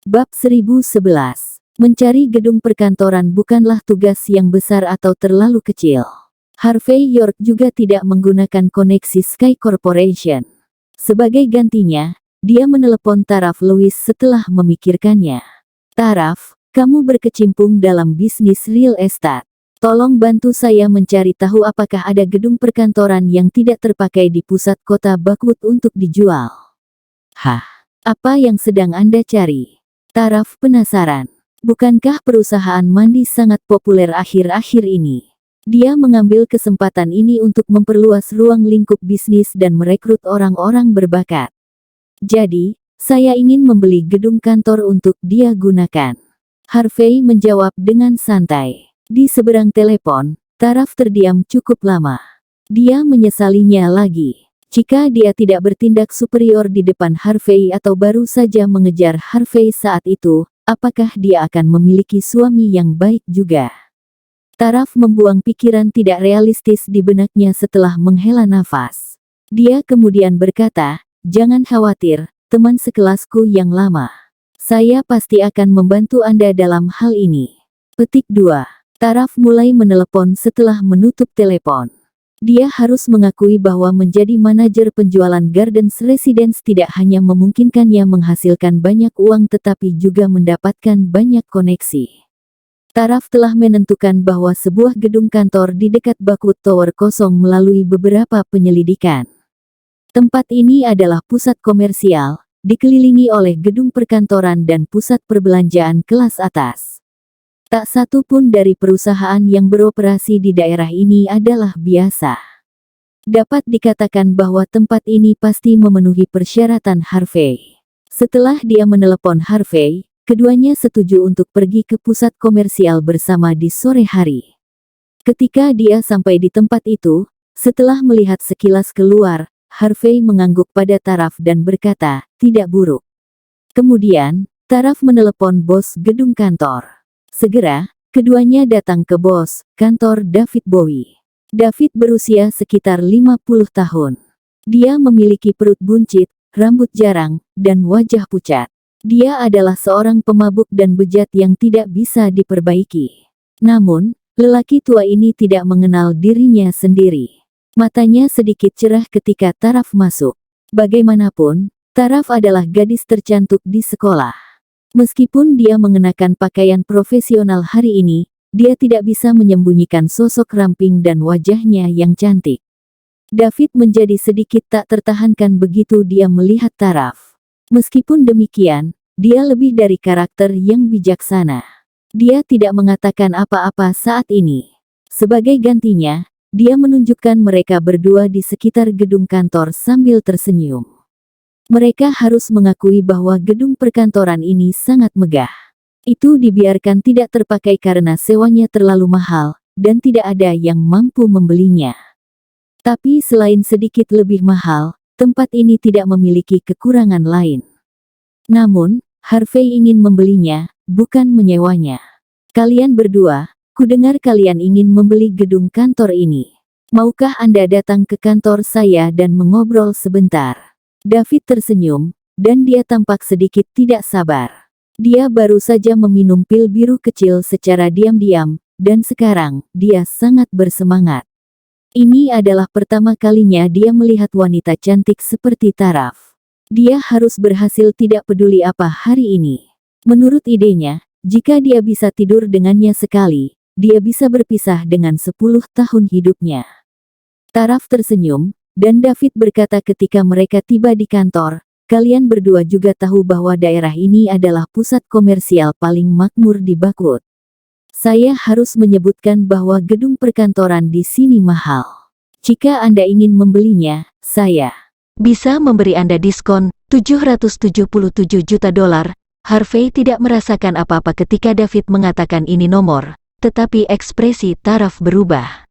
Bab 1011. Mencari gedung perkantoran bukanlah tugas yang besar atau terlalu kecil. Harvey York juga tidak menggunakan koneksi Sky Corporation. Sebagai gantinya, dia menelepon Taraf Lewis setelah memikirkannya. "Taraf, kamu berkecimpung dalam bisnis real estate. Tolong bantu saya mencari tahu apakah ada gedung perkantoran yang tidak terpakai di pusat kota Buckwood untuk dijual." "Hah? Apa yang sedang Anda cari?" Taraf penasaran. Bukankah perusahaan mandi sangat populer akhir-akhir ini? Dia mengambil kesempatan ini untuk memperluas ruang lingkup bisnis dan merekrut orang-orang berbakat. "Jadi, saya ingin membeli gedung kantor untuk dia gunakan." Harvey menjawab dengan santai. Di seberang telepon, Taraf terdiam cukup lama. Dia menyesalinya lagi. Jika dia tidak bertindak superior di depan Harvey atau baru saja mengejar Harvey saat itu, apakah dia akan memiliki suami yang baik juga? Taraf membuang pikiran tidak realistis di benaknya setelah menghela nafas. Dia kemudian berkata, "Jangan khawatir, teman sekelasku yang lama. Saya pasti akan membantu Anda dalam hal ini." Petik 2. Taraf mulai menelepon setelah menutup telepon. Dia harus mengakui bahwa menjadi manajer penjualan Gardens Residence tidak hanya memungkinkannya menghasilkan banyak uang tetapi juga mendapatkan banyak koneksi. Taraf telah menentukan bahwa sebuah gedung kantor di dekat Buckwood Tower kosong melalui beberapa penyelidikan. Tempat ini adalah pusat komersial, dikelilingi oleh gedung perkantoran dan pusat perbelanjaan kelas atas. Tak satu pun dari perusahaan yang beroperasi di daerah ini adalah biasa. Dapat dikatakan bahwa tempat ini pasti memenuhi persyaratan Harvey. Setelah dia menelepon Harvey, keduanya setuju untuk pergi ke pusat komersial bersama di sore hari. Ketika dia sampai di tempat itu, setelah melihat sekilas keluar, Harvey mengangguk pada Taraf dan berkata, "Tidak buruk." Kemudian, Taraf menelepon bos gedung kantor. Segera, keduanya datang ke bos kantor David Bowie. David berusia sekitar 50 tahun. Dia memiliki perut buncit, rambut jarang, dan wajah pucat. Dia adalah seorang pemabuk dan bejat yang tidak bisa diperbaiki. Namun, lelaki tua ini tidak mengenal dirinya sendiri. Matanya sedikit cerah ketika Taraf masuk. Bagaimanapun, Taraf adalah gadis tercantik di sekolah. Meskipun dia mengenakan pakaian profesional hari ini, dia tidak bisa menyembunyikan sosok ramping dan wajahnya yang cantik. David menjadi sedikit tak tertahankan begitu dia melihat Taraf. Meskipun demikian, dia lebih dari karakter yang bijaksana. Dia tidak mengatakan apa-apa saat ini. Sebagai gantinya, dia menunjukkan mereka berdua di sekitar gedung kantor sambil tersenyum. Mereka harus mengakui bahwa gedung perkantoran ini sangat megah. Itu dibiarkan tidak terpakai karena sewanya terlalu mahal, dan tidak ada yang mampu membelinya. Tapi selain sedikit lebih mahal, tempat ini tidak memiliki kekurangan lain. Namun, Harvey ingin membelinya, bukan menyewanya. "Kalian berdua, kudengar kalian ingin membeli gedung kantor ini. Maukah Anda datang ke kantor saya dan mengobrol sebentar?" David tersenyum, dan dia tampak sedikit tidak sabar. Dia baru saja meminum pil biru kecil secara diam-diam, dan sekarang, dia sangat bersemangat. Ini adalah pertama kalinya dia melihat wanita cantik seperti Taraf. Dia harus berhasil tidak peduli apa hari ini. Menurut idenya, jika dia bisa tidur dengannya sekali, dia bisa berpisah dengan 10 tahun hidupnya. Taraf tersenyum, dan David berkata ketika mereka tiba di kantor, "Kalian berdua juga tahu bahwa daerah ini adalah pusat komersial paling makmur di Buckwood. Saya harus menyebutkan bahwa gedung perkantoran di sini mahal. Jika Anda ingin membelinya, saya bisa memberi Anda diskon $777 juta. Harvey tidak merasakan apa-apa ketika David mengatakan ini nomor, tetapi ekspresi Taraf berubah.